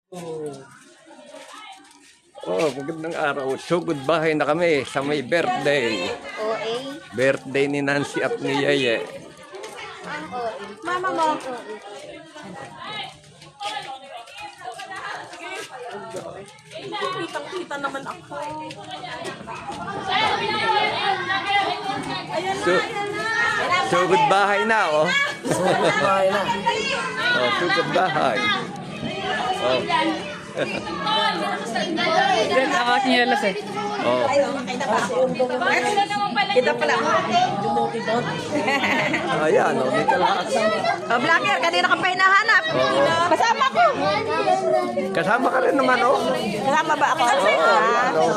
Oh, magandang araw. So, goodbye na kami sa may birthday. OA. Birthday ni Nancy at ni Yeye. Mama mo. Kitang-kita naman ako. So goodbye na, oh. Goodbye na. Oh, so goodbye. Oh. Nakasinyalas eh. Oh. Kita pala ako. Dumuti doon. Ayan, oh, may kalakas. Oh, vlogger, kanina ka pa hinahanap. Kasama ko. Kasama ka rin naman, oh. Kasama ba ako? Oo, ayan, oh.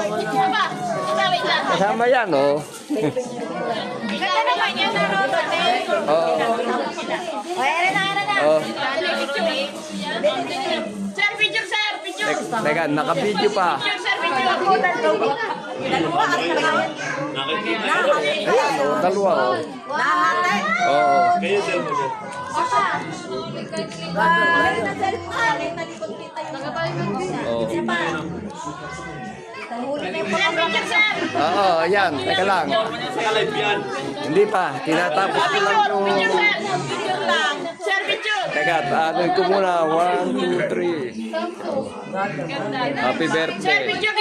Kasama yan, oh. Oo. Oh. Sir, picture, sir, picture. Teka, naka-video pa. Sir, picture. Ayan, oh, dalawa, oh. Nahate. Oo. Oo. Sir, picture, sir. Oo, ayan, teka lang. Hindi pa, tinatapos ko lang yung... Picture, sir. Picture lang. Sir, picture. Teka, ano ko muna, 1, 2, 3. Happy birthday. Sir, picture.